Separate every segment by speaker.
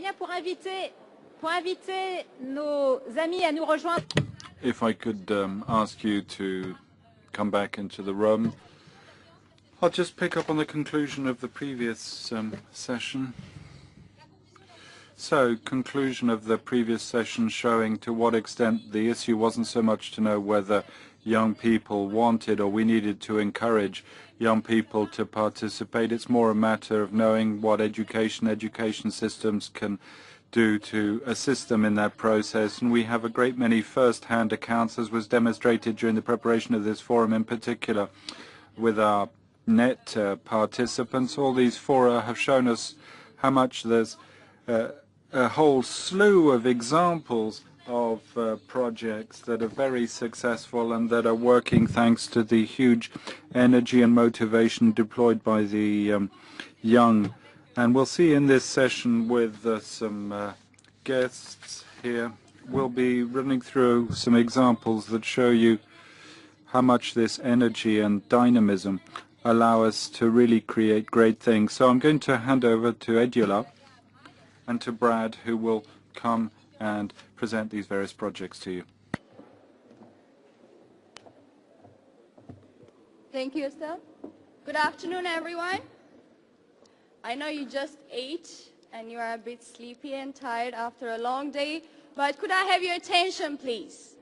Speaker 1: bien, pour inviter nos amis à nous rejoindre.
Speaker 2: If I could ask you to come back into the room. I'll just pick up on the conclusion of the previous session. So, conclusion of the previous session showing to what extent the issue wasn't so much to know whether young people wanted or we needed to encourage young people to participate. It's more a matter of knowing what education systems can do to assist them in that process. And we have a great many first-hand accounts, as was demonstrated during the preparation of this forum, in particular with our net participants. All these fora have shown us how much there's a whole slew of examples of projects that are very successful and that are working thanks to the huge energy and motivation deployed by the young. And we'll see in this session with some guests here, we'll be running through some examples that show you how much this energy and dynamism allow us to really create great things. So I'm going to hand over to Ediola and to Brad, who will come and present these various projects to you.
Speaker 3: Thank you, Estelle. Good afternoon, everyone. I know you just ate and you are a bit sleepy and tired after a long day, but could I have your attention, please?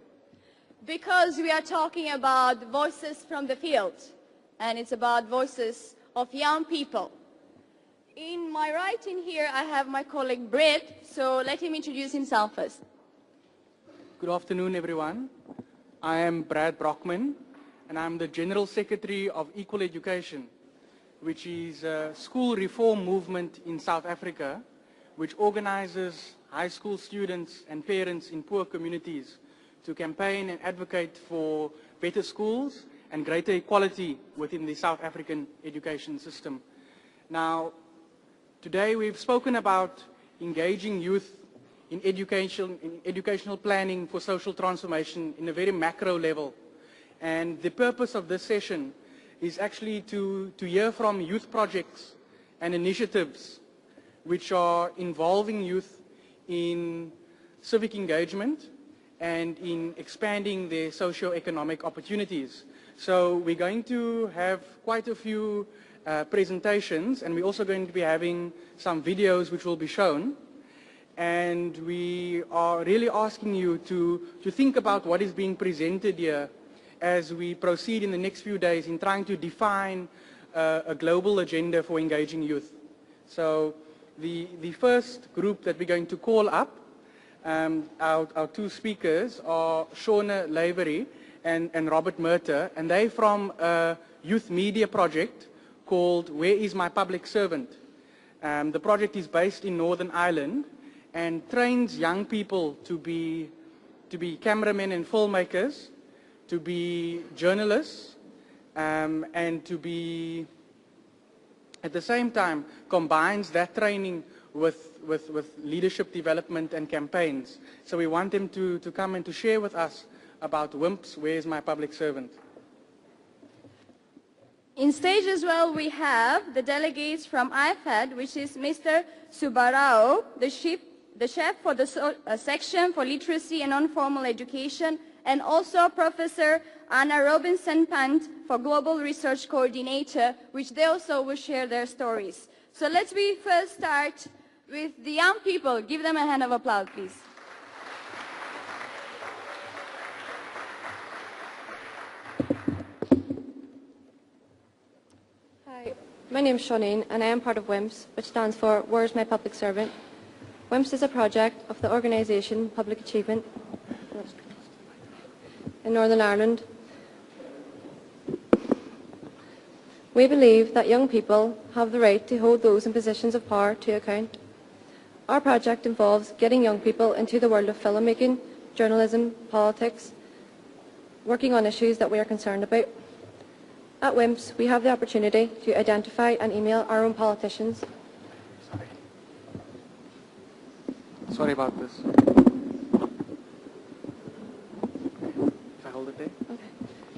Speaker 3: Because we are talking about voices from the field, and it's about voices of young people. In my right in here, I have my colleague Brad, so let him introduce himself first.
Speaker 4: Good afternoon, everyone. I am Brad Brockman, and I'm the General Secretary of Equal Education, which is a school reform movement in South Africa, which organizes high school students and parents in poor communities to campaign and advocate for better schools and greater equality within the South African education system. Now, today we've spoken about engaging youth in educational planning for social transformation in a very macro level. And the purpose of this session is actually to hear from youth projects and initiatives which are involving youth in civic engagement and in expanding their socio-economic opportunities. So we're going to have quite a few presentations, and we're also going to be having some videos which will be shown. And we are really asking you to think about what is being presented here as we proceed in the next few days in trying to define a global agenda for engaging youth. So the first group that we're going to call up, our two speakers are Shauna Lavery and Robert Murter, and they're from a youth media project called Where is My Public Servant? The project is based in Northern Ireland and trains young people to be cameramen and filmmakers, to be journalists, and to be, at the same time, combines that training with leadership development and campaigns. So we want them to come and to share with us about WIMP's Where's My Public Servant?
Speaker 3: In stage as well, we have the delegates from IFAD, which is Mr. Subarao, the chef for the section for literacy and non-formal education, and also Professor Anna Robinson-Pant for Global Research Coordinator, which they also will share their stories. So let's first start with the young people. Give them a hand of applause, please.
Speaker 5: Hi, my name is Shauneen, and I am part of WIMPS, which stands for Where's My Public Servant? WIMPS is a project of the organisation Public Achievement in Northern Ireland. We believe that young people have the right to hold those in positions of power to account. Our project involves getting young people into the world of filmmaking, journalism, politics, working on issues that we are concerned about. At WIMPS, we have the opportunity to identify and email our own politicians.
Speaker 4: Sorry about this.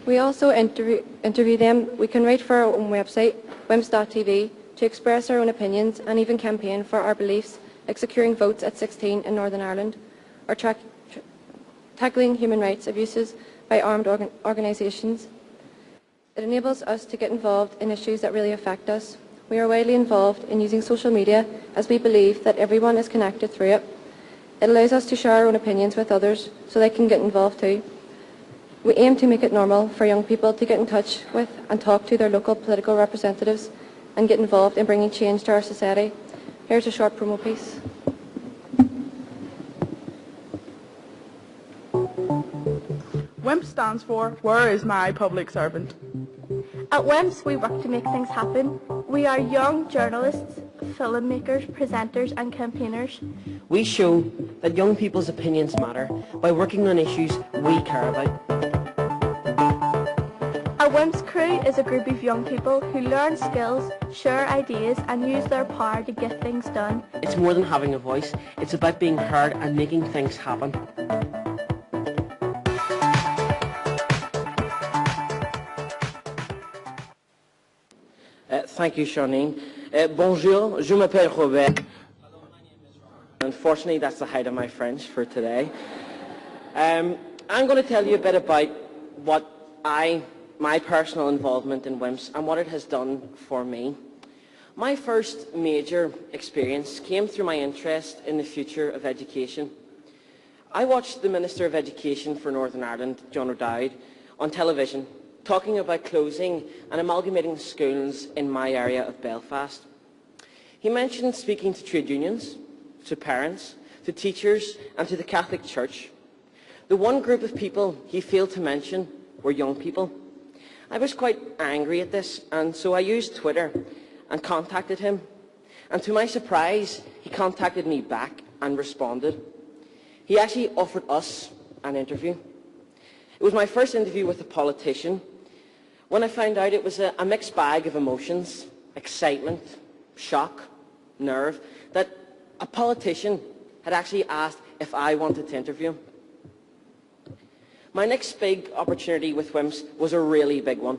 Speaker 5: We also interview them. We can write for our own website, wimps.tv, to express our own opinions and even campaign for our beliefs like securing votes at 16 in Northern Ireland, or tackling human rights abuses by armed organisations. It enables us to get involved in issues that really affect us. We are widely involved in using social media as we believe that everyone is connected through it. It allows us to share our own opinions with others so they can get involved too. We aim to make it normal for young people to get in touch with and talk to their local political representatives and get involved in bringing change to our society. Here's a short promo piece.
Speaker 6: WIMP stands for Where is My Public Servant?
Speaker 7: At WIMPS, we work to make things happen. We are young journalists, filmmakers, presenters and campaigners.
Speaker 8: We show that young people's opinions matter by working on issues we care about.
Speaker 7: Our WIMPS crew is a group of young people who learn skills, share ideas and use their power to get things done.
Speaker 8: It's more than having a voice, it's about being heard and making things happen. Thank you, Charlene. Bonjour, je m'appelle Robert. Unfortunately, that's the height of my French for today. I'm going to tell you a bit about what my personal involvement in WIMPS and what it has done for me. My first major experience came through my interest in the future of education. I watched the Minister of Education for Northern Ireland, John O'Dowd, on television, talking about closing and amalgamating schools in my area of Belfast. He mentioned speaking to trade unions, to parents, to teachers and to the Catholic Church. The one group of people he failed to mention were young people. I was quite angry at this, and so I used Twitter and contacted him. And to my surprise, he contacted me back and responded. He actually offered us an interview. It was my first interview with a politician. When I found out, it was a mixed bag of emotions, excitement, shock, nerve, that a politician had actually asked if I wanted to interview him. My next big opportunity with WIMPS was a really big one.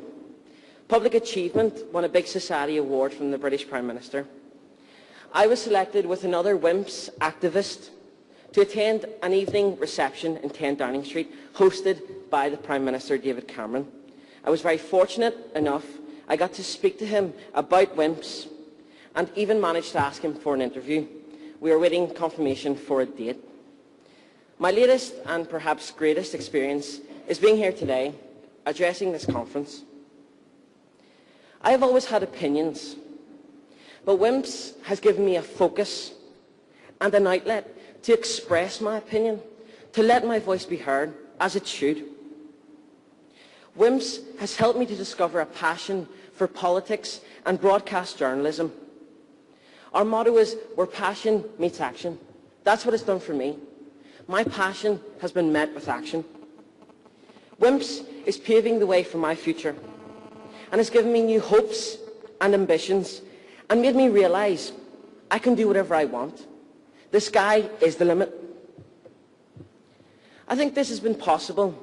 Speaker 8: Public Achievement won a big society award from the British Prime Minister. I was selected with another WIMPS activist to attend an evening reception in 10 Downing Street, hosted by the Prime Minister, David Cameron. I was very fortunate enough. I got to speak to him about WIMPS and even managed to ask him for an interview. We are waiting confirmation for a date. My latest and perhaps greatest experience is being here today, addressing this conference. I have always had opinions, but WIMPS has given me a focus and an outlet to express my opinion, to let my voice be heard, as it should. WIMPS has helped me to discover a passion for politics and broadcast journalism. Our motto is, where passion meets action. That's what it's done for me. My passion has been met with action. WIMPS is paving the way for my future and has given me new hopes and ambitions and made me realise I can do whatever I want. The sky is the limit. I think this has been possible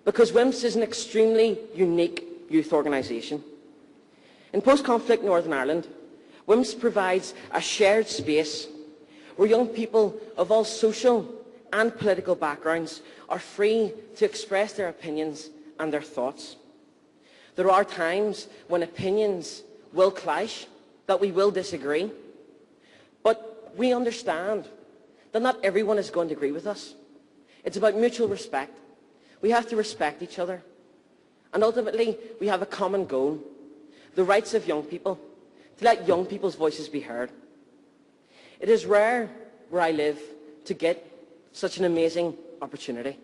Speaker 8: because WIMPS is an extremely unique youth organisation. In post-conflict Northern Ireland, WIMPS provides a shared space where young people of all social and political backgrounds are free to express their opinions and their thoughts. There are times when opinions will clash, that we will disagree, but we understand that not everyone is going to agree with us. It's about mutual respect. We have to respect each other. And ultimately, we have a common goal, the rights of young people, to let young people's voices be heard. It is rare where I live to get such an amazing opportunity.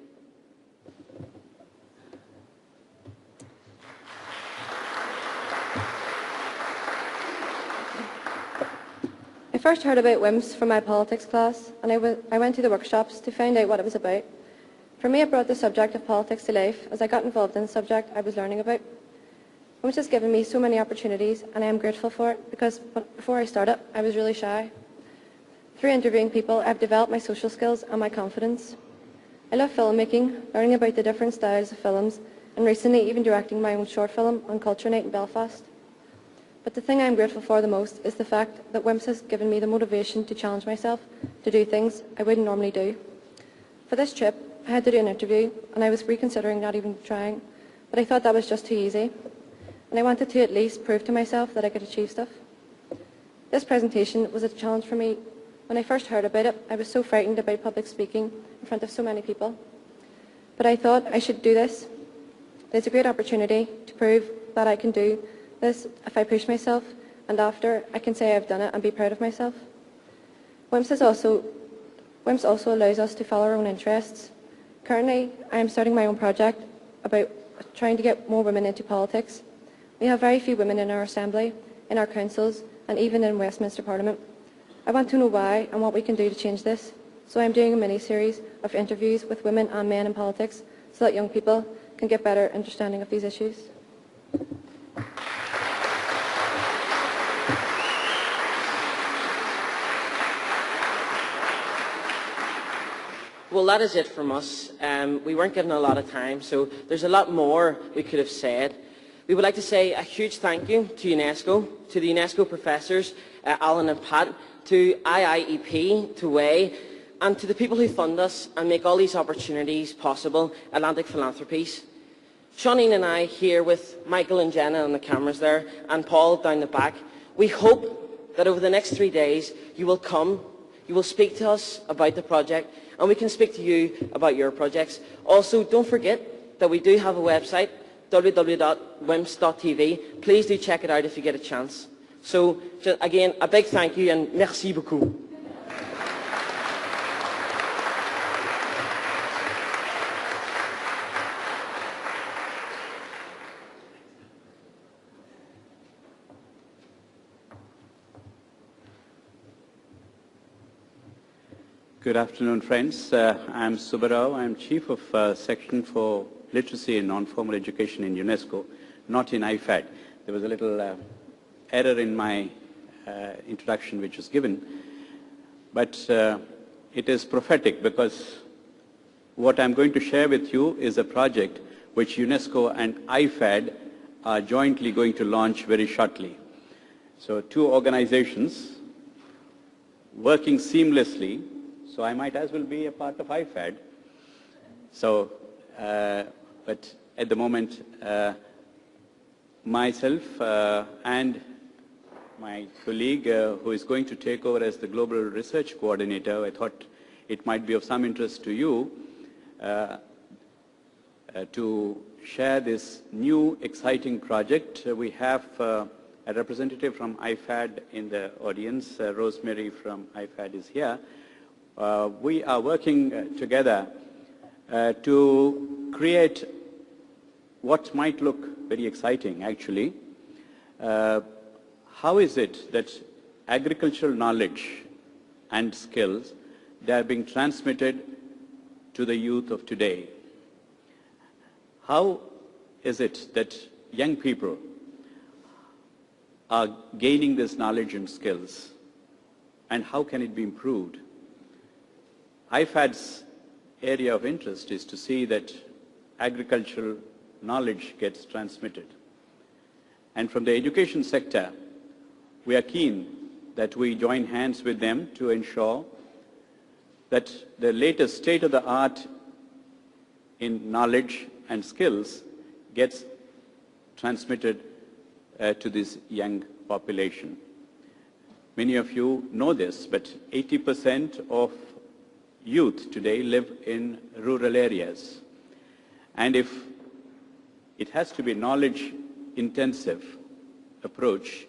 Speaker 5: I first heard about WIMPS from my politics class, and I went to the workshops to find out what it was about. For me, it brought the subject of politics to life as I got involved in the subject I was learning about. WIMPS has given me so many opportunities, and I am grateful for it because before I started, I was really shy. Through interviewing people, I've developed my social skills and my confidence. I love filmmaking, learning about the different styles of films, and recently even directing my own short film on Culture Night in Belfast. But the thing I'm grateful for the most is the fact that WIMPS has given me the motivation to challenge myself to do things I wouldn't normally do. For this trip, I had to do an interview, and I was reconsidering not even trying, but I thought that was just too easy, and I wanted to at least prove to myself that I could achieve stuff. This presentation was a challenge for me. When I first heard about it, I was so frightened about public speaking in front of so many people. But I thought I should do this. It's a great opportunity to prove that I can do this if I push myself, and after I can say I've done it and be proud of myself. WIMPS also allows us to follow our own interests. Currently, I am starting my own project about trying to get more women into politics. We have very few women in our assembly, in our councils, and even in Westminster Parliament. I want to know why and what we can do to change this. So I'm doing a mini-series of interviews with women and men in politics so that young people can get better understanding of these issues.
Speaker 8: Well, that is it from us. We weren't given a lot of time, so there's a lot more we could have said. We would like to say a huge thank you to UNESCO, to the UNESCO professors, Alan and Pat, to IIEP, to WAY, and to the people who fund us and make all these opportunities possible, Atlantic Philanthropies. Shauneen and I here with Michael and Jenna on the cameras there, and Paul down the back, we hope that over the next 3 days you will come, you will speak to us about the project, and we can speak to you about your projects. Also, don't forget that we do have a website, www.wimps.tv. Please do check it out if you get a chance. So, again, a big thank you and merci beaucoup.
Speaker 9: Good afternoon, friends. I'm Subbarao. I'm Chief of Section for Literacy and Non-Formal Education in UNESCO, not in IFAD. There was a little error in my introduction which was given, but it is prophetic because what I'm going to share with you is a project which UNESCO and IFAD are jointly going to launch very shortly. So two organizations working seamlessly. So I might as well be a part of IFAD. So, but at the moment, myself and my colleague who is going to take over as the Global Research Coordinator, I thought it might be of some interest to you to share this new exciting project. We have a representative from IFAD in the audience. Rosemary from IFAD is here. We are working together to create what might look very exciting, actually. How is it that agricultural knowledge and skills, they are being transmitted to the youth of today? How is it that young people are gaining this knowledge and skills, and how can it be improved? IFAD's area of interest is to see that agricultural knowledge gets transmitted. And from the education sector, we are keen that we join hands with them to ensure that the latest state-of-the-art in knowledge and skills gets transmitted to this young population. Many of you know this, but 80% of youth today live in rural areas. And if it has to be knowledge-intensive approach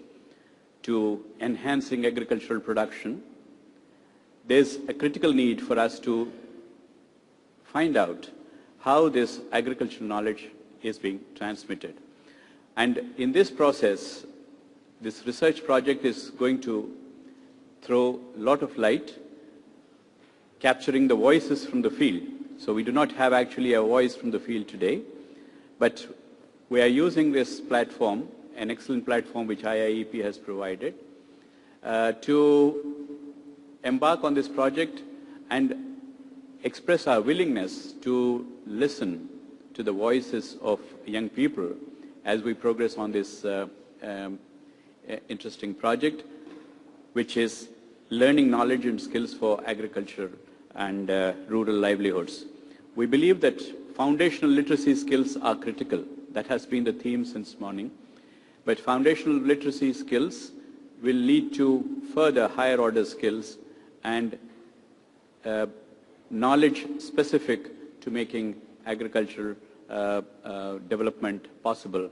Speaker 9: to enhancing agricultural production, there's a critical need for us to find out how this agricultural knowledge is being transmitted. And in this process, this research project is going to throw a lot of light, capturing the voices from the field. So we do not have actually a voice from the field today, but we are using this platform, an excellent platform which IIEP has provided, to embark on this project and express our willingness to listen to the voices of young people as we progress on this interesting project, which is learning knowledge and skills for agriculture and rural livelihoods. We believe that foundational literacy skills are critical. That has been the theme since morning. But foundational literacy skills will lead to further higher order skills and knowledge specific to making agricultural development possible.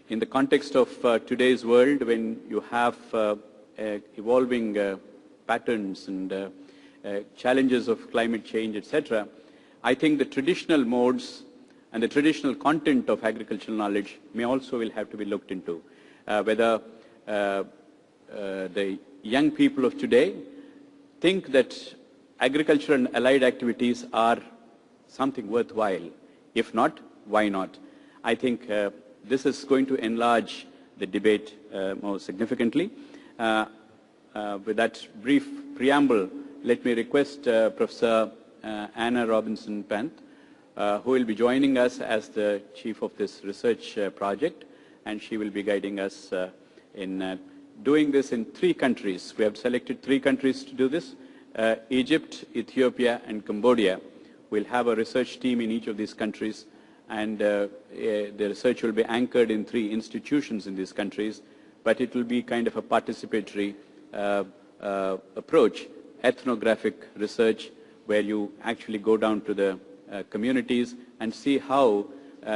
Speaker 9: In the context of today's world, when you have evolving patterns and challenges of climate change, etc., I think the traditional modes and the traditional content of agricultural knowledge may also will have to be looked into. Whether the young people of today think that agriculture and allied activities are something worthwhile. If not, why not? I think this is going to enlarge the debate more significantly. With that brief preamble, let me request Professor Anna Robinson-Pant, who will be joining us as the chief of this research project, and she will be guiding us in doing this in 3 countries. We have selected 3 countries to do this: Egypt, Ethiopia, and Cambodia. We'll have a research team in each of these countries, and the research will be anchored in 3 institutions in these countries, but it will be kind of a participatory approach, ethnographic research, where you actually go down to the communities and see how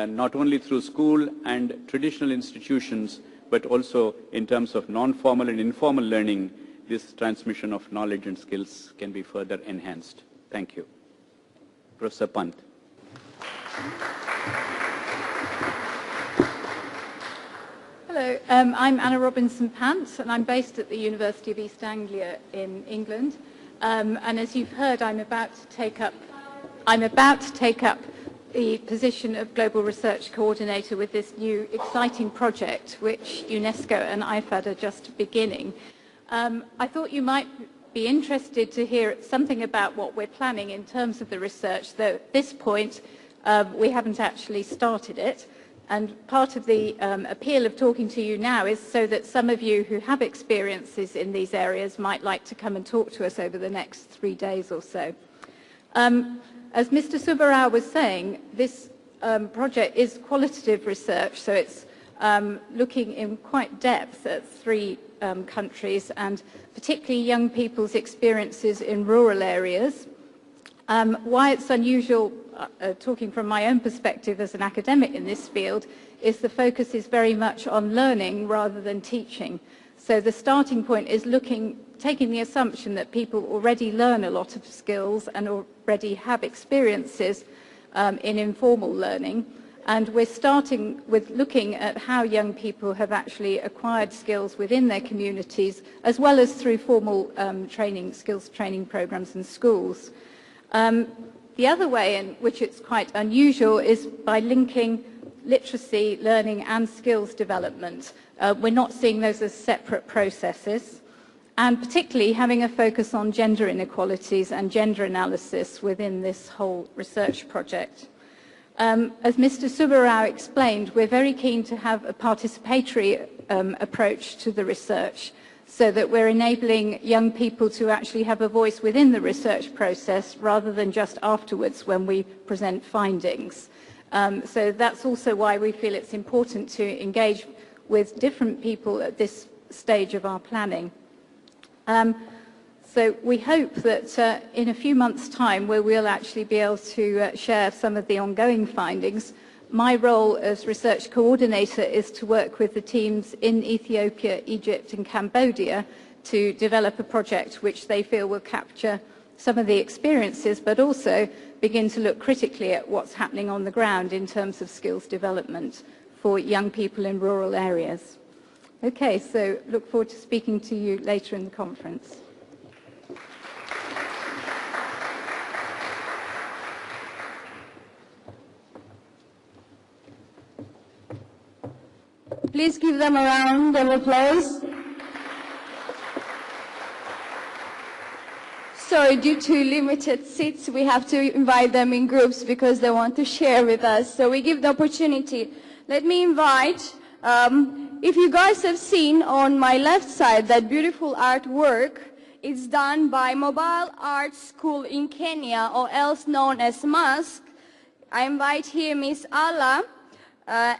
Speaker 9: not only through school and traditional institutions, but also in terms of non-formal and informal learning, this transmission of knowledge and skills can be further enhanced. Thank you. Professor Pant.
Speaker 1: Hello, I'm Anna Robinson-Pant, and I'm based at the University of East Anglia in England. And as you've heard, I'm about to take up the position of Global Research Coordinator with this new exciting project, which UNESCO and IFAD are just beginning. I thought you might be interested to hear something about what we're planning in terms of the research, though at this point we haven't actually started it. And part of the appeal of talking to you now is so that some of you who have experiences in these areas might like to come and talk to us over the next 3 days or so. As Mr. Subbarao was saying, this project is qualitative research, so it's looking in quite depth at 3 countries, and particularly young people's experiences in rural areas. Why it's unusual, talking from my own perspective as an academic in this field, is the focus is very much on learning rather than teaching. So the starting point is taking the assumption that people already learn a lot of skills and already have experiences in informal learning. And we're starting with looking at how young people have actually acquired skills within their communities, as well as through formal skills training programs in schools. The other way in which it's quite unusual is by linking literacy, learning and skills development. We're not seeing those as separate processes, and particularly having a focus on gender inequalities and gender analysis within this whole research project. As Mr. Subbarao explained, we're very keen to have a participatory approach to the research, so that we're enabling young people to actually have a voice within the research process rather than just afterwards when we present findings. So that's also why we feel it's important to engage with different people at this stage of our planning. So we hope that in a few months' time, where we'll actually be able to share some of the ongoing findings. My role as research coordinator is to work with the teams in Ethiopia, Egypt and Cambodia to develop a project which they feel will capture some of the experiences, but also begin to look critically at what's happening on the ground in terms of skills development for young people in rural areas. Okay, so look forward to speaking to you later in the conference.
Speaker 10: Please give them a round of applause. So due to limited seats, we have to invite them in groups because they want to share with us. So we give the opportunity. Let me invite
Speaker 3: If you guys have seen on my left side that beautiful artwork, it's done by Mobile Art School in Kenya, or else known as MASK. I invite here Miss Ala,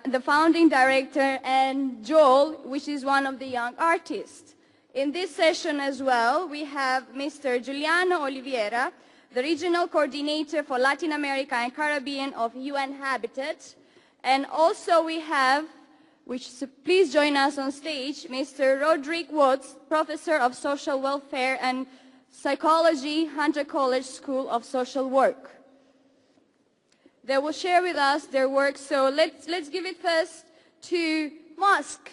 Speaker 3: the founding director, and Joel, which is one of the young artists. In this session as well, we have Mr. Giuliano Oliveira, the regional coordinator for Latin America and Caribbean of UN Habitat. And also we have, please join us on stage, Mr. Roderick Woods, professor of social welfare and psychology, Hunter College School of Social Work. They will share with us their work, so let's give it first to Musk.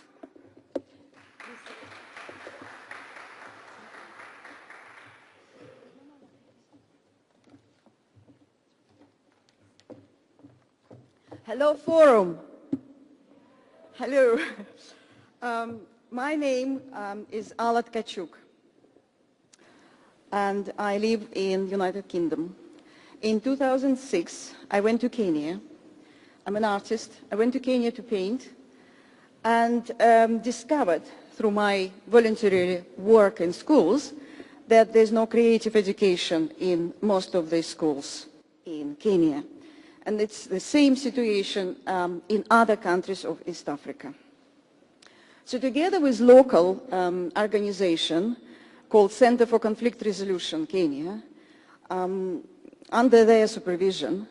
Speaker 11: Hello, Forum. Hello. My name is Alat Kachuk, and I live in United Kingdom. In 2006, I went to Kenya. I'm an artist. I went to Kenya to paint and discovered through my voluntary work in schools that there's no creative education in most of the schools in Kenya. And it's the same situation in other countries of East Africa. So together with local organization called Center for Conflict Resolution Kenya, under their supervision,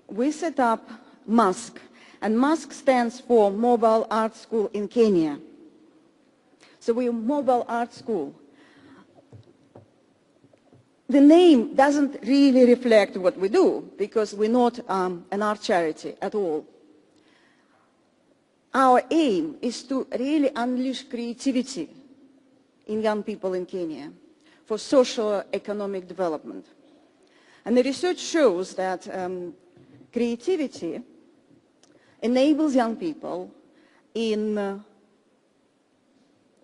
Speaker 11: we set up MASK, and MASK stands for Mobile Art School in Kenya. So we're a mobile art school. The name doesn't really reflect what we do, because we're not an art charity at all. Our aim is to really unleash creativity in young people in Kenya for social economic development. And the research shows that creativity enables young people in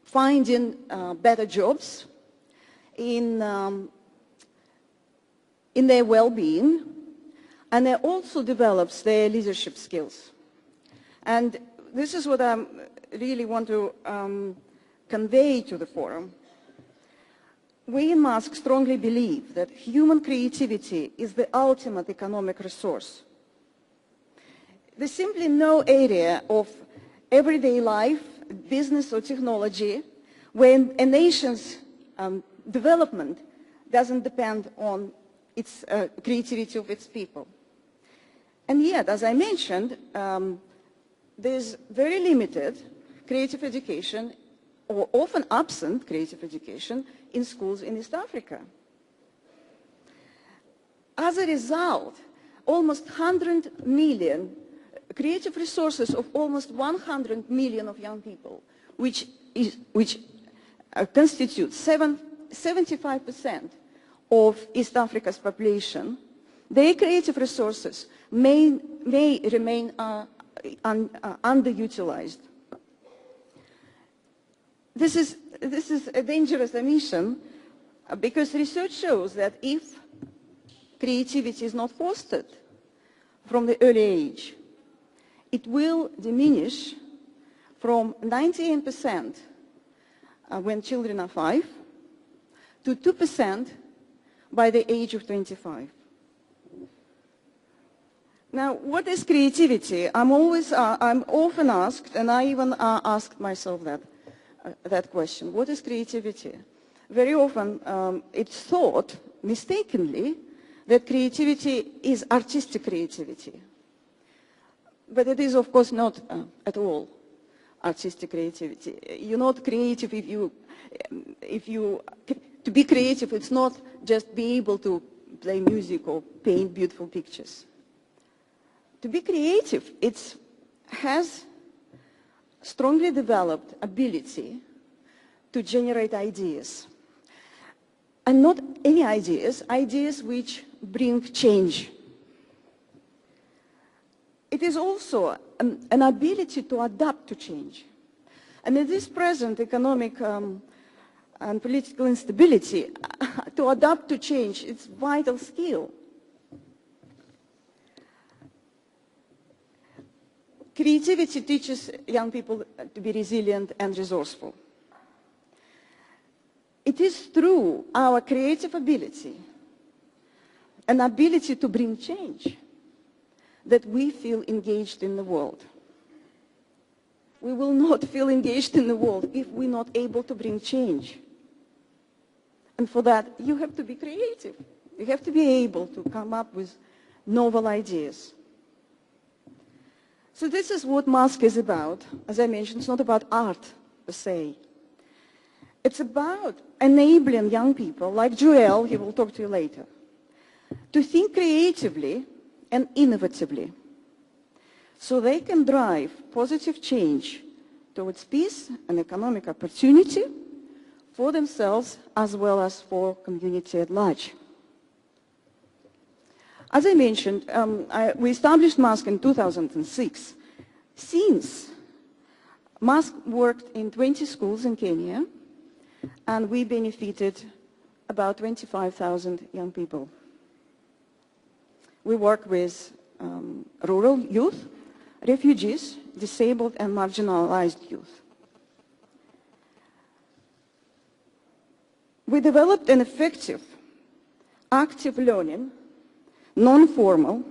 Speaker 11: finding better jobs, in their well-being, and it also develops their leadership skills. And this is what I really want to convey to the forum. We in MASK strongly believe that human creativity is the ultimate economic resource. There's simply no area of everyday life, business or technology, where a nation's development doesn't depend on its creativity of its people. And yet, as I mentioned, there's very limited creative education, or often absent creative education, in schools in East Africa. As a result, almost 100 million creative resources of almost 100 million of young people, which constitute 75% of East Africa's population, their creative resources may remain underutilized. This is a dangerous omission, because research shows that if creativity is not fostered from the early age, it will diminish from 98% when children are 5 to 2% by the age of 25. Now, what is creativity? I'm often asked, and I even asked myself that question. What is creativity? Very often it's thought, mistakenly, that creativity is artistic creativity. But it is, of course, not at all artistic creativity. You're not creative to be creative, it's not just be able to play music or paint beautiful pictures. To be creative, it has strongly developed ability to generate ideas. And not any ideas, ideas which bring change. It is also an ability to adapt to change. And in this present economic and political instability, to adapt to change, it's a vital skill. Creativity teaches young people to be resilient and resourceful. It is through our creative ability and ability to bring change that we feel engaged in the world. We will not feel engaged in the world if we're not able to bring change. And for that, you have to be creative. You have to be able to come up with novel ideas. So this is what Mask is about. As I mentioned, it's not about art per se. It's about enabling young people, like Joel, he will talk to you later, to think creatively and innovatively so they can drive positive change towards peace and economic opportunity for themselves as well as for community at large. As I mentioned, we established Mask in 2006. Since, Mask worked in 20 schools in Kenya, and we benefited about 25,000 young people. We work with rural youth, refugees, disabled and marginalized youth. We developed an effective, active learning, non-formal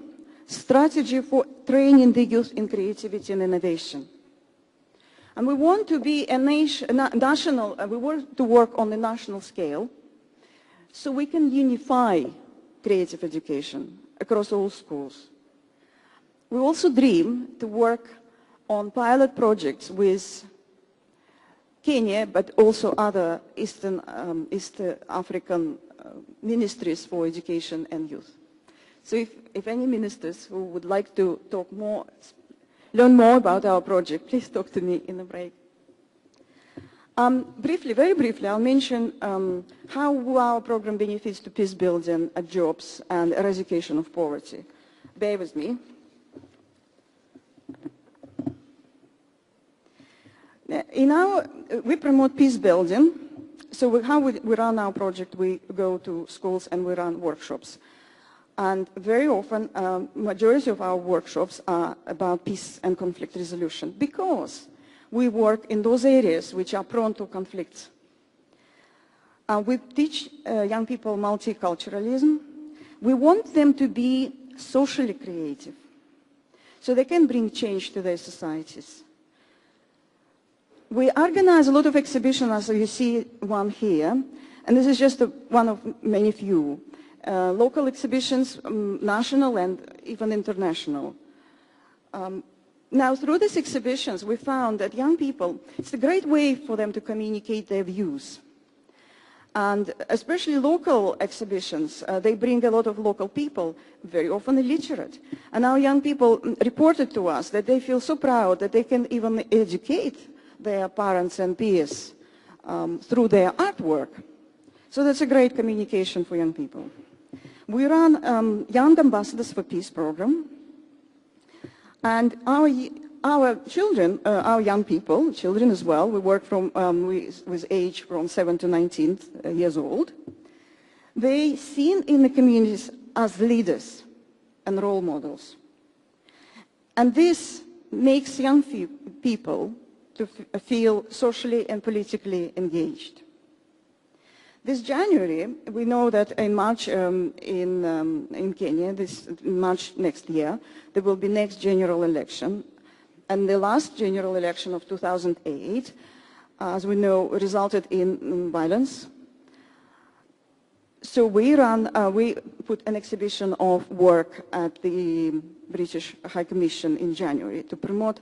Speaker 11: strategy for training the youth in creativity and innovation. And we want to be a national, we want to work on a national scale so we can unify creative education across all schools. We also dream to work on pilot projects with Kenya, but also other East African ministries for education and youth. So if any ministers who would like to talk more, learn more about our project, please talk to me in the break. Very briefly, I'll mention how our program benefits to peace building, jobs, and eradication of poverty. Bear with me. We promote peace building. So how we run our project, we go to schools and we run workshops. And very often, majority of our workshops are about peace and conflict resolution because we work in those areas which are prone to conflicts. We teach young people multiculturalism. We want them to be socially creative so they can bring change to their societies. We organize a lot of exhibitions, as you see one here, and this is just one of many few. Local exhibitions, national and even international. Now, through these exhibitions, we found that young people, it's a great way for them to communicate their views. And especially local exhibitions, they bring a lot of local people, very often illiterate. And our young people reported to us that they feel so proud that they can even educate their parents and peers through their artwork. So that's a great communication for young people. We run Young Ambassadors for Peace program. And our children, our young people, children as well, we work from, with age from 7 to 19 years old. They seen in the communities as leaders and role models. And this makes young people to feel socially and politically engaged. This January, we know that in March in Kenya, in March next year, there will be next general election. And the last general election of 2008, as we know, resulted in violence. So we put an exhibition of work at the British High Commission in January to promote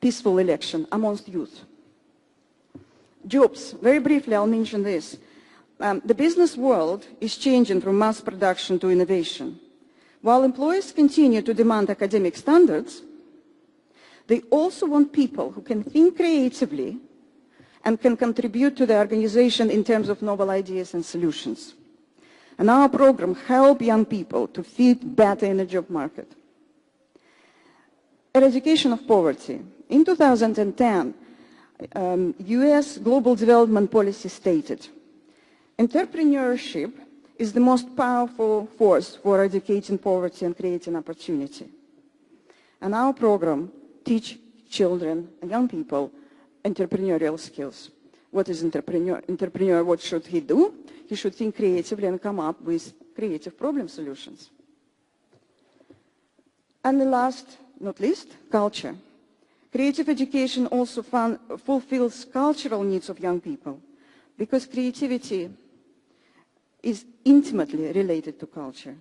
Speaker 11: peaceful election amongst youth. Jobs, very briefly, I'll mention this. The business world is changing from mass production to innovation. While employers continue to demand academic standards, they also want people who can think creatively and can contribute to the organization in terms of novel ideas and solutions. And our program helps young people to fit better in the job market. Eradication of poverty. In 2010, US Global Development Policy stated, entrepreneurship is the most powerful force for eradicating poverty and creating opportunity. And our program teach children and young people entrepreneurial skills. What is entrepreneur? What should he do? He should think creatively and come up with creative problem solutions. And the last, not least, culture. Creative education also fulfills cultural needs of young people, because creativity is intimately related to culture.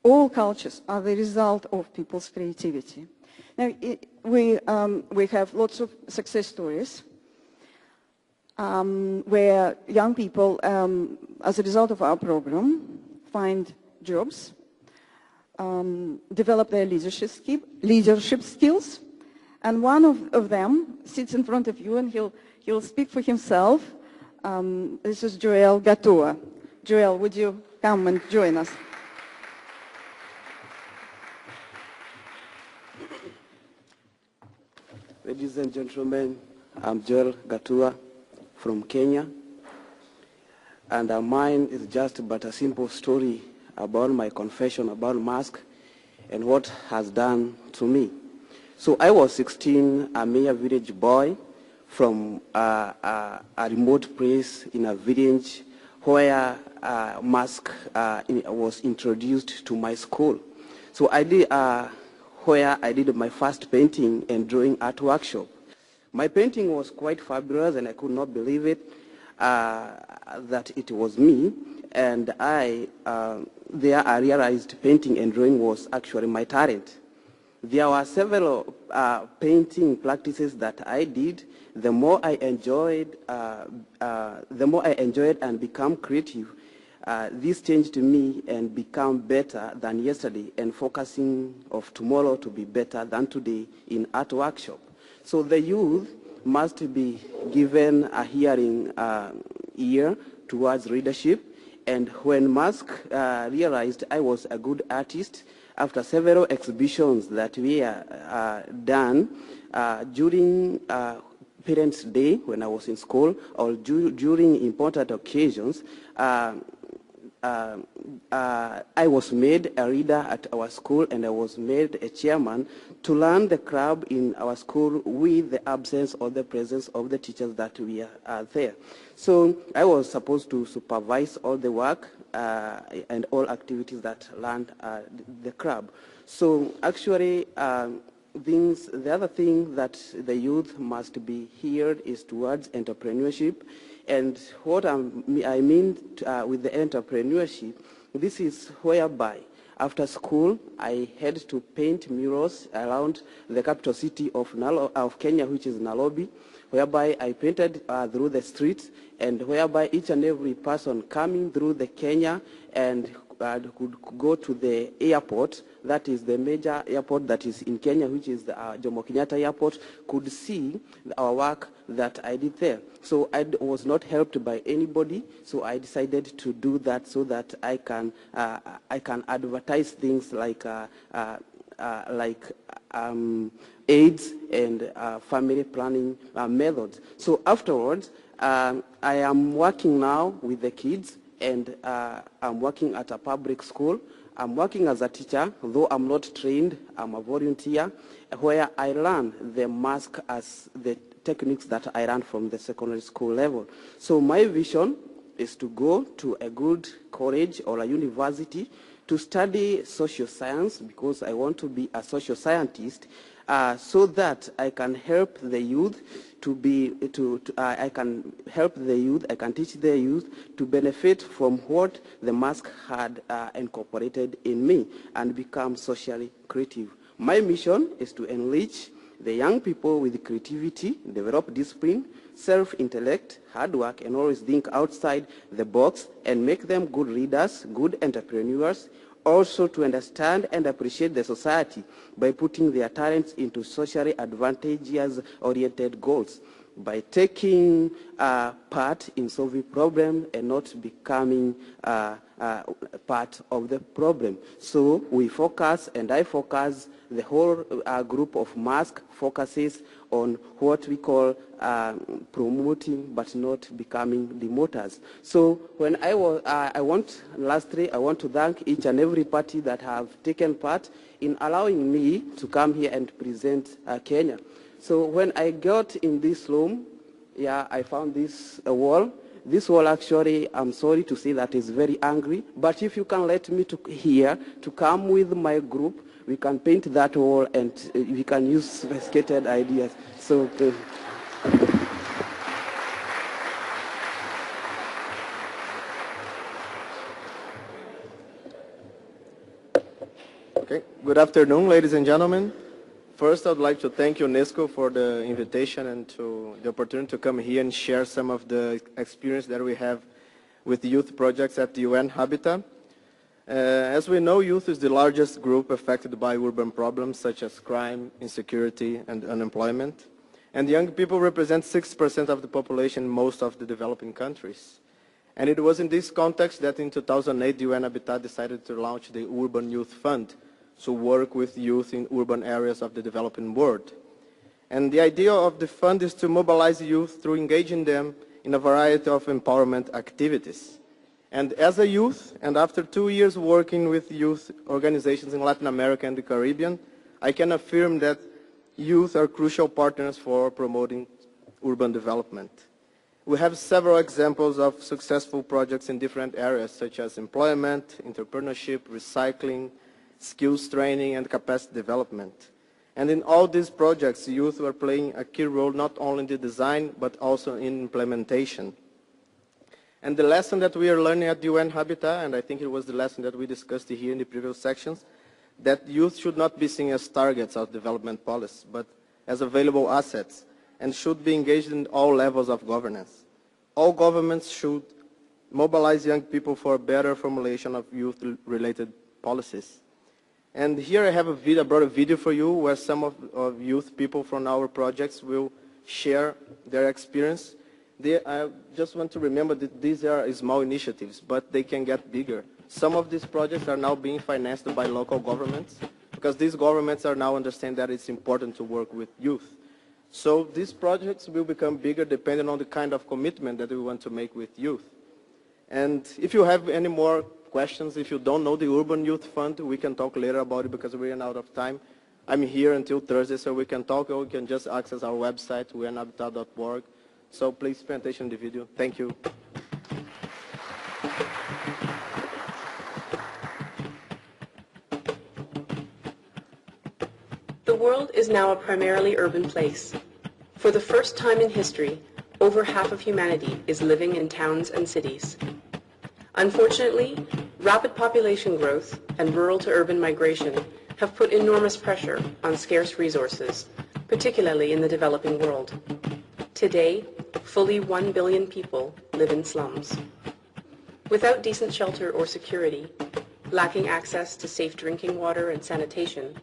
Speaker 11: All cultures are the result of people's creativity. Now, we have lots of success stories where young people, as a result of our program, find jobs, develop their leadership skills, and one of them sits in front of you, and he'll speak for himself. This is Joel Gatua. Joel, would you come and join us?
Speaker 12: Ladies and gentlemen, I'm Joel Gatua from Kenya, and mine is just but a simple story about my confession about mask and what has done to me. So I was 16, a mere village boy from a remote place in a village where mask was introduced to my school. So I did where I did my first painting and drawing art workshop. My painting was quite fabulous, and I could not believe it that it was me. And there I realized painting and drawing was actually my talent. There were several painting practices that I did. The more I enjoyed and become creative, this changed me and become better than yesterday, and focusing of tomorrow to be better than today in art workshop. So the youth must be given a hearing ear towards leadership. And when Musk realized I was a good artist, after several exhibitions that we done during Parents' Day when I was in school, or during important occasions, I was made a leader at our school, and I was made a chairman to run the club in our school with the absence or the presence of the teachers that we are there. So I was supposed to supervise all the work and all activities that ran the club. So actually, the other thing that the youth must be heard is towards entrepreneurship. And what I mean with the entrepreneurship, this is whereby after school I had to paint murals around the capital city of Kenya, which is Nairobi, whereby I painted through the streets, and whereby each and every person coming through the Kenya and could go to the airport, that is the major airport that is in Kenya, which is the Jomo Kenyatta Airport, could see our work that I did there. So I was not helped by anybody, so I decided to do that so that I can advertise things like AIDS and family planning methods. So afterwards, I am working now with the kids, and I'm working at a public school. I'm working as a teacher, though I'm not trained. I'm a volunteer, where I learn the mask as the techniques that I learned from the secondary school level. So my vision is to go to a good college or a university to study social science, because I want to be a social scientist, so that I can help the youth I can help the youth, I can teach the youth to benefit from what the mask had incorporated in me and become socially creative. My mission is to enrich the young people with creativity, develop discipline, self-intellect, hard work, and always think outside the box, and make them good leaders, good entrepreneurs, also to understand and appreciate the society by putting their talents into socially advantageous oriented goals. by taking part in solving problem and not becoming part of the problem. So we focus, and I focus, the whole group of MASC focuses on what we call promoting but not becoming demoters. So when lastly, I want to thank each and every party that have taken part in allowing me to come here and present Kenya. So when I got in this room, I found this wall. This wall actually, I'm sorry to say that is very angry, but if you can let me to come with my group, we can paint that wall and we can use sophisticated ideas. So.
Speaker 13: Okay. Good afternoon, ladies and gentlemen. First, I'd like to thank UNESCO for the invitation and the opportunity to come here and share some of the experience that we have with youth projects at the UN Habitat. As we know, youth is the largest group affected by urban problems such as crime, insecurity, and unemployment. And young people represent 6% of the population in most of the developing countries. And it was in this context that in 2008, the UN Habitat decided to launch the Urban Youth Fund to work with youth in urban areas of the developing world. And the idea of the fund is to mobilize youth through engaging them in a variety of empowerment activities. And as a youth, and after 2 years working with youth organizations in Latin America and the Caribbean, I can affirm that youth are crucial partners for promoting urban development. We have several examples of successful projects in different areas, such as employment, entrepreneurship, recycling, skills training, and capacity development. And in all these projects, youth are playing a key role not only in the design, but also in implementation. And the lesson that we are learning at the UN Habitat, and I think it was the lesson that we discussed here in the previous sections, that youth should not be seen as targets of development policy, but as available assets, and should be engaged in all levels of governance. All governments should mobilize young people for a better formulation of youth-related policies. And here I have a video, I brought a video for you where some of youth people from our projects will share their experience. I just want to remember that these are small initiatives, but they can get bigger. Some of these projects are now being financed by local governments because these governments are now understanding that it's important to work with youth. So these projects will become bigger depending on the kind of commitment that we want to make with youth. And if you have any more questions, if you don't know the Urban Youth Fund, we can talk later about it because we're out of time. I'm here until Thursday, so we can talk, or we can just access our website, unhabitat.org. So please pay attention to the video. Thank you.
Speaker 14: The world is now a primarily urban place. For the first time in history, over half of humanity is living in towns and cities. Unfortunately, rapid population growth and rural to urban migration have put enormous pressure on scarce resources, particularly in the developing world. Today, fully 1 billion people live in slums. Without decent shelter or security, lacking access to safe drinking water and sanitation,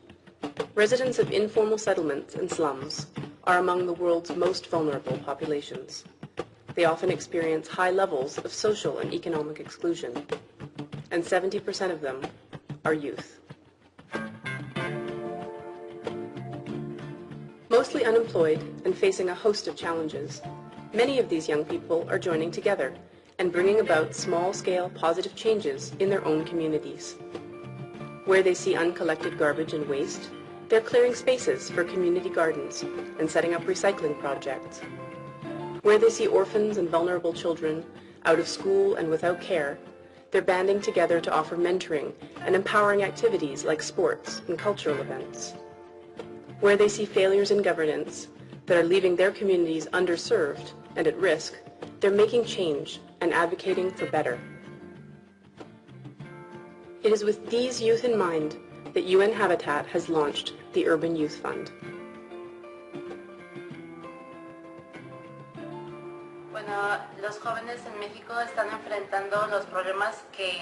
Speaker 14: residents of informal settlements and slums are among the world's most vulnerable populations. They often experience high levels of social and economic exclusion, and 70% of them are youth. Mostly unemployed and facing a host of challenges, many of these young people are joining together and bringing about small-scale positive changes in their own communities. Where they see uncollected garbage and waste, they're clearing spaces for community gardens and setting up recycling projects. Where they see orphans and vulnerable children out of school and without care, they're banding together to offer mentoring and empowering activities like sports and cultural events. Where they see failures in governance that are leaving their communities underserved and at risk, they're making change and advocating for better. It is with these youth in mind that UN Habitat has launched the Urban Youth Fund.
Speaker 15: Bueno, los jóvenes en México están enfrentando los problemas que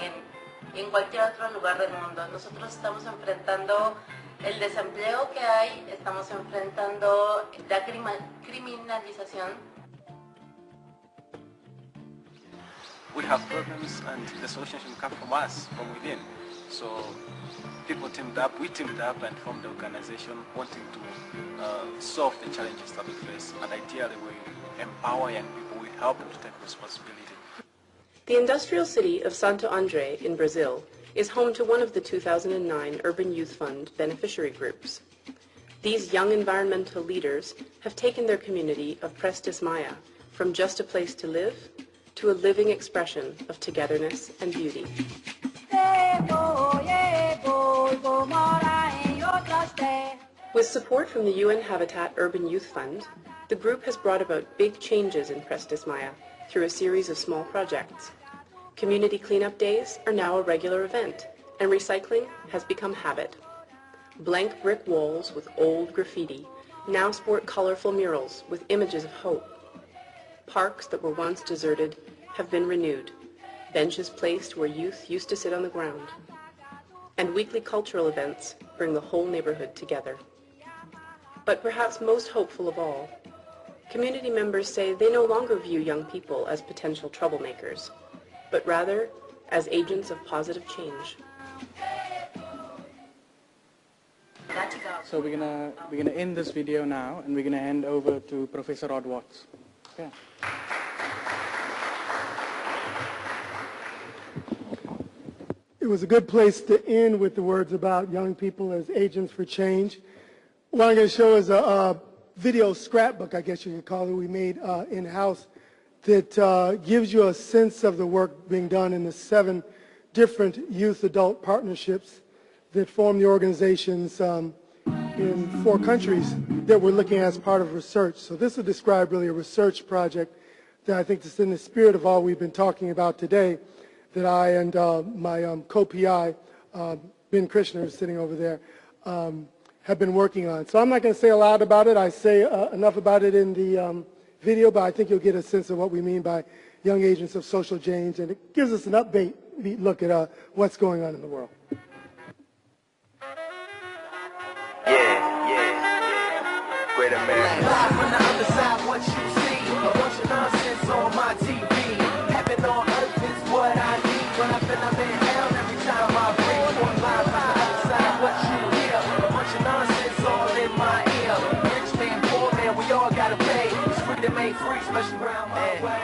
Speaker 15: en cualquier otro lugar del mundo. Nosotros estamos enfrentando el desempleo que hay, estamos enfrentando la criminalización.
Speaker 16: We have problems and the solution should come from us, from within. So people teamed up, we teamed up and formed the organization wanting to solve the challenges that we face. And ideally we empower young people, we help them to take responsibility.
Speaker 14: The industrial city of Santo André in Brazil is home to one of the 2009 Urban Youth Fund beneficiary groups. These young environmental leaders have taken their community of Prestes Maya from just a place to live to a living expression of togetherness and beauty. With support from the UN Habitat Urban Youth Fund, the group has brought about big changes in Prestes Maya through a series of small projects. Community cleanup days are now a regular event, and recycling has become habit. Blank brick walls with old graffiti now sport colorful murals with images of hope. Parks that were once deserted have been renewed, benches placed where youth used to sit on the ground. And weekly cultural events bring the whole neighborhood together. But perhaps most hopeful of all, community members say they no longer view young people as potential troublemakers, but rather as agents of positive change.
Speaker 4: So we're gonna end this video now, and we're gonna hand over to Professor Rod Watts. Okay.
Speaker 17: It was a good place to end with the words about young people as agents for change. What I'm going to show is a video scrapbook, I guess you could call it, we made in-house that gives you a sense of the work being done in the 7 different youth-adult partnerships that form the organizations in 4 countries that we're looking at as part of research. So this will describe really a research project that I think is in the spirit of all we've been talking about today, that I and my co-PI, Ben Krishner, who's sitting over there, have been working on. So I'm not going to say a lot about it. I say enough about it in the video, but I think you'll get a sense of what we mean by young agents of social change, and it gives us an upbeat look at what's going on in the world.
Speaker 18: Great America. Live on the other side, what you see, a bunch of nonsense on my TV. Heaven on earth is what I need when I feel I'm in hell every time I breathe. On live on the other side, what you hear, a bunch of nonsense all in my ear. Rich man, poor man, we all gotta pay. It's free to make free, especially around my way.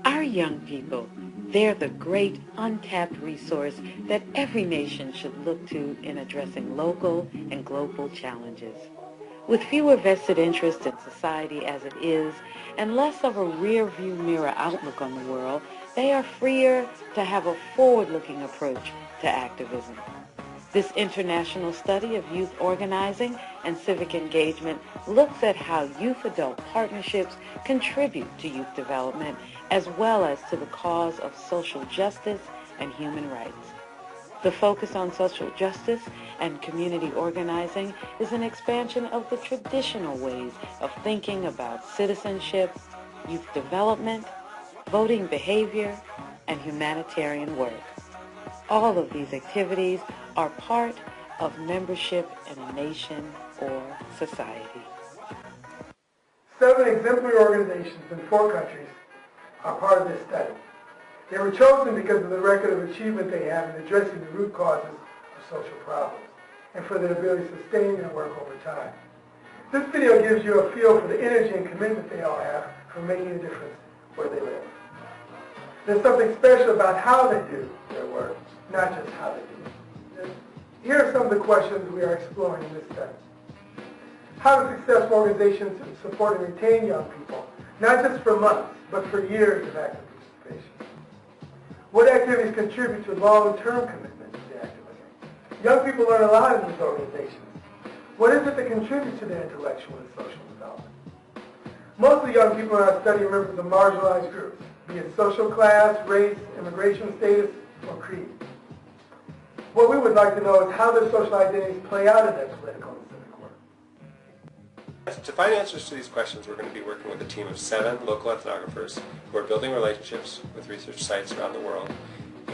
Speaker 19: Our young people, they're the great untapped resource that every nation should look to in addressing local and global challenges. With fewer vested interests in society as it is, and less of a rear-view mirror outlook on the world, they are freer to have a forward-looking approach to activism. This international study of youth organizing and civic engagement looks at how youth-adult partnerships contribute to youth development as well as to the cause of social justice and human rights. The focus on social justice and community organizing is an expansion of the traditional ways of thinking about citizenship, youth development, voting behavior, and humanitarian work. All of these activities are part of membership in a nation or society.
Speaker 17: 7 exemplary organizations in 4 countries are part of this study. They were chosen because of the record of achievement they have in addressing the root causes of social problems and for their ability to sustain their work over time. This video gives you a feel for the energy and commitment they all have for making a difference where they live. There's something special about how they do their work, not just how they do it. Here are some of the questions we are exploring in this study. How do successful organizations support and retain young people, not just for months, but for years of active participation? What activities contribute to long-term commitment to the activism? Young people learn a lot in these organizations. What is it that contributes to their intellectual and social development? Most of the young people in our study are members of marginalized groups, be it social class, race, immigration status, or creed. What we would like to know is how their social identities play out in their political and civic work.
Speaker 20: To find answers to these questions, we're going to be working with a team of 7 local ethnographers who are building relationships with research sites around the world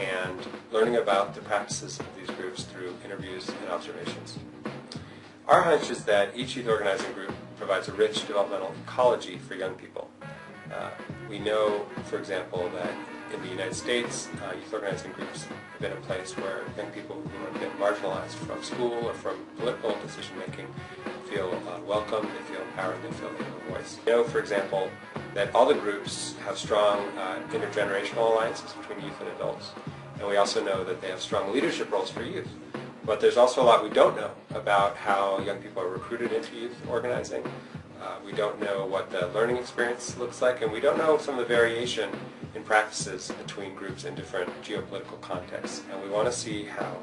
Speaker 20: and learning about the practices of these groups through interviews and observations. Our hunch is that each youth organizing group provides a rich developmental ecology for young people. We know, for example, that in the United States, youth organizing groups have been a place where young people who have been marginalized from school or from political decision-making feel welcome, they feel empowered, they feel they have a voice. We know, for example, that all the groups have strong intergenerational alliances between youth and adults. And we also know that they have strong leadership roles for youth. But there's also a lot we don't know about how young people are recruited into youth organizing. We don't know what the learning experience looks like, and we don't know some of the variation in practices between groups in different geopolitical contexts. And we want to see how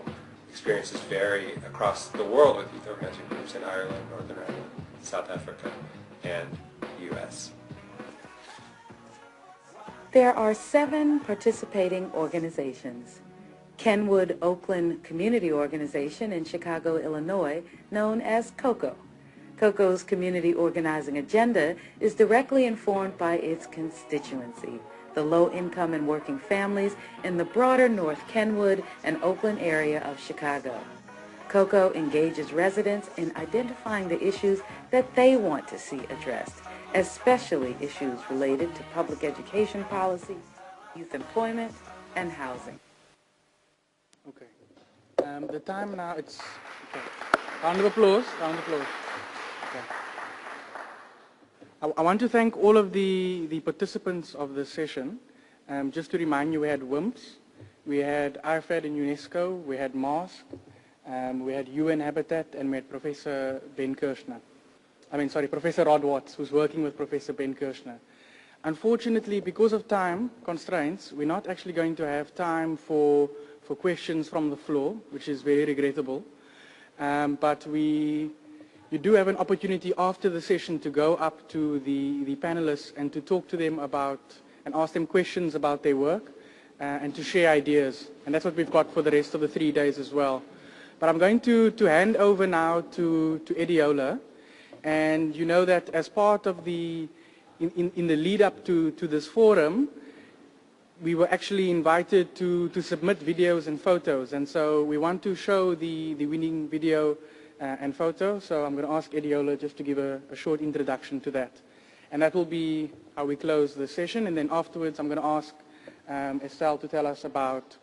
Speaker 20: experiences vary across the world with youth organizing groups in Ireland, Northern Ireland, South Africa, and the U.S.
Speaker 19: There are 7 participating organizations. Kenwood Oakland Community Organization in Chicago, Illinois, known as COCO. COCO's community organizing agenda is directly informed by its constituency, the low-income and working families in the broader North Kenwood and Oakland area of Chicago. COCO engages residents in identifying the issues that they want to see addressed, especially issues related to public education policy, youth employment, and housing.
Speaker 4: Okay. The time now, it's... Okay. Round of applause, round of applause. Okay. I want to thank all of the participants of this session. Just to remind you, we had WIMPs, we had IFAD and UNESCO, we had MASK, we had UN Habitat, and we had Professor Professor Rod Watts, who's working with Professor Ben Kirshner. Unfortunately, because of time constraints, we're not actually going to have time for questions from the floor, which is very regrettable. But you do have an opportunity after the session to go up to the panelists and to talk to them about, and ask them questions about their work, and to share ideas. And that's what we've got for the rest of the 3 days as well. But I'm going to hand over now to Ediola. And you know that as part of in the lead up to this forum, we were actually invited to submit videos and photos. And so we want to show the winning video and photo. So I'm going to ask Ediola just to give a short introduction to that. And that will be how we close the session. And then afterwards, I'm going to ask Estelle to tell us about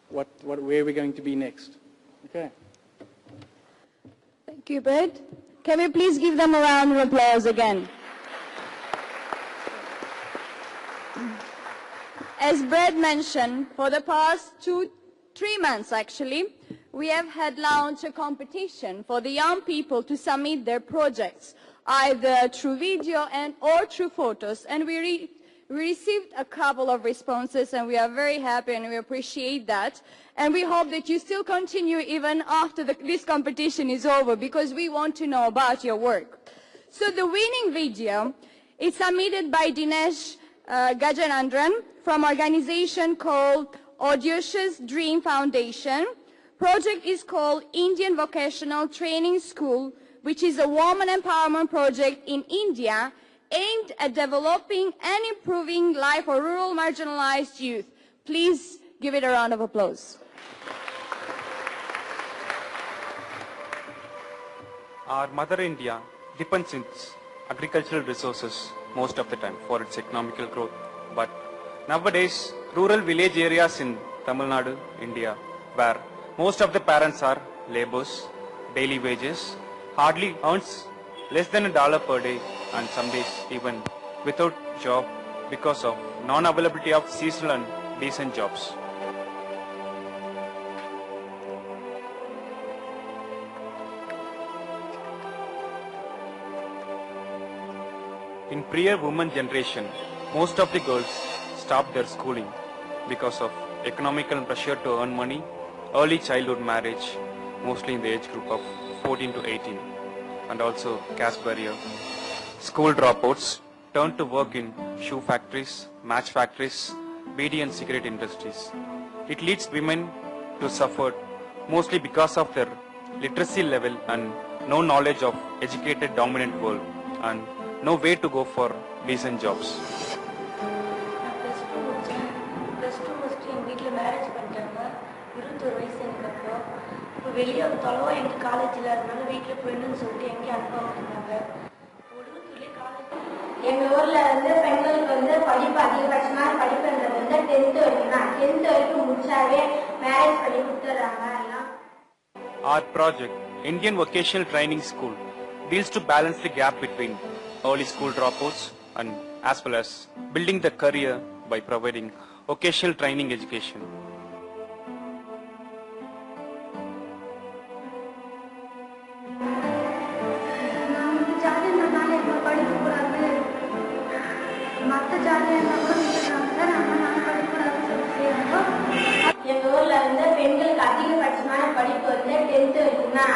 Speaker 4: where we're going to be next. Okay.
Speaker 3: Thank you, Brad. Can we please give them a round of applause again? As Brad mentioned, for the past 3 months actually, we have had launched a competition for the young people to submit their projects, either through video or through photos, and we received a couple of responses, and we are very happy and we appreciate that. And we hope that you still continue even after this competition is over, because we want to know about your work. So the winning video is submitted by Dinesh Gajanandran from an organization called Audacious Dream Foundation. Project is called Indian Vocational Training School, which is a woman empowerment project in India aimed at developing and improving life for rural marginalized youth. Please give it a round of applause.
Speaker 21: Our mother India depends on its agricultural resources most of the time for its economical growth. But nowadays, rural village areas in Tamil Nadu, India, where most of the parents are laborers, daily wages, hardly earns less than $1 per day, and some days even without job because of non-availability of seasonal and decent jobs. In pre-woman generation, most of the girls stopped their schooling because of economical pressure to earn money, early childhood marriage, mostly in the age group of 14 to 18, and also caste barrier. School dropouts turned to work in shoe factories, match factories, beedi and cigarette industries. It leads women to suffer mostly because of their literacy level and no knowledge of educated dominant world and no way to go for decent jobs.
Speaker 22: Plus two Muslim marriage
Speaker 2: வெளியே தொலைவா எங்கள் காலேஜில் அதனால வீட்டில் போயிடணும்னு சொல்லிட்டு எங்கேயும் அனுப்ப மாட்டாங்க.
Speaker 22: எங்கள் ஊரில் வந்து பெண்களுக்கு வந்து படிப்பு அதிகபட்சமான படிப்புன்றது வந்து 10th வரைக்கும் தான். 10th வரைக்கும் முடிச்சாவே மேரேஜ் பண்ணி கொடுத்துட்றாங்க எல்லாம்.
Speaker 21: Our project, Indian Vocational Training School, deals to balance the gap between early school dropouts and as well as building the career by providing vocational training education.
Speaker 22: எங்கள் ஊரில் வந்து பெண்களுக்கு அதிகபட்சமான படிப்பு வந்து 10th வரைக்கும் தான்.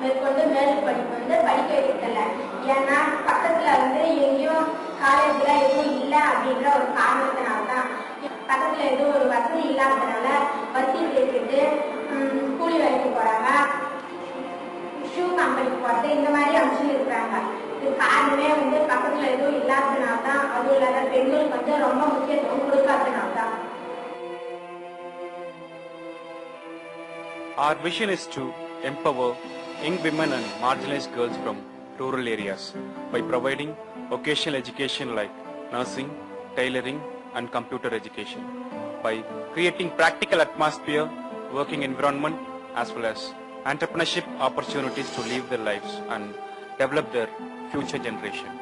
Speaker 22: மேற்கொண்டு மேல் படிப்பு வந்து படிக்க வைக்கல. ஏன்னா பக்கத்தில் வந்து எங்கேயும் காலேஜில் எதுவும் இல்லை அப்படின்ற ஒரு காரணத்தினால தான். பக்கத்தில் எதுவும் ஒரு வசதி இல்லாததுனால வசதி சேர்த்துட்டு கூலி வேலைக்கு போகிறாங்க, ஷூ கம்பெனிக்கு போகிறது, இந்த மாதிரி அம்சம் இருக்கிறாங்க. இது காரணமே வந்து பக்கத்தில் எதுவும் இல்லாததுனால தான். அதுவும் இல்லாத பெண்களுக்கு வந்து ரொம்ப முக்கியத்துவம் கொடுக்காததுனால தான்.
Speaker 21: Our vision is to empower young women and marginalized girls from rural areas by providing vocational education like nursing, tailoring and computer education, by creating practical atmosphere, working environment as well as entrepreneurship opportunities to live their lives and develop their future generation.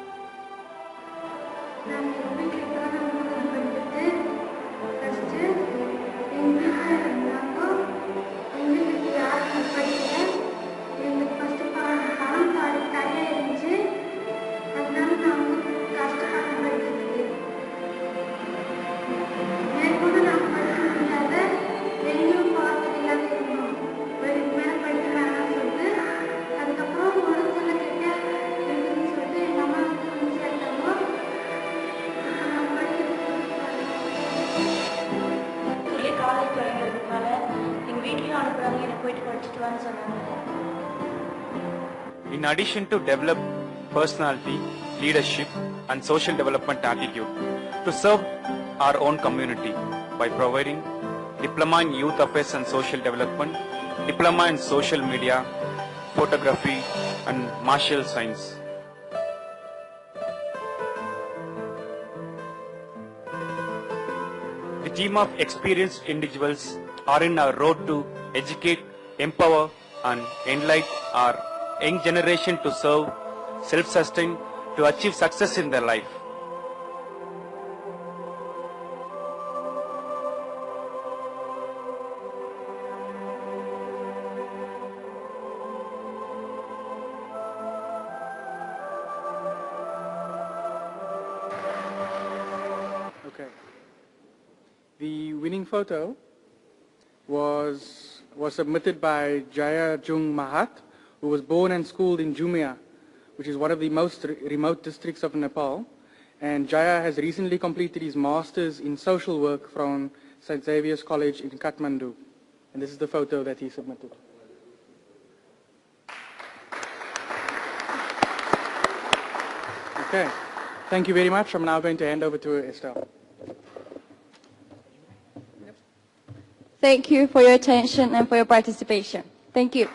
Speaker 21: In addition to develop personality, leadership and social development attitude to serve our own community by providing Diploma in Youth Affairs and Social Development, Diploma in Social Media, Photography and Martial Science. The team of experienced individuals are in our road to educate, empower and enlighten our young generation to serve, self-sustain, to achieve success in their life.
Speaker 4: Okay. The winning photo was submitted by Jaya Jung Mahat, who was born and schooled in Jumia, which is one of the most remote districts of Nepal. And Jaya has recently completed his master's in social work from St. Xavier's College in Kathmandu. And this is the photo that he submitted. Okay. Thank you very much. I'm now going to hand over to Estelle.
Speaker 10: Thank you for your attention and for your participation. Thank you.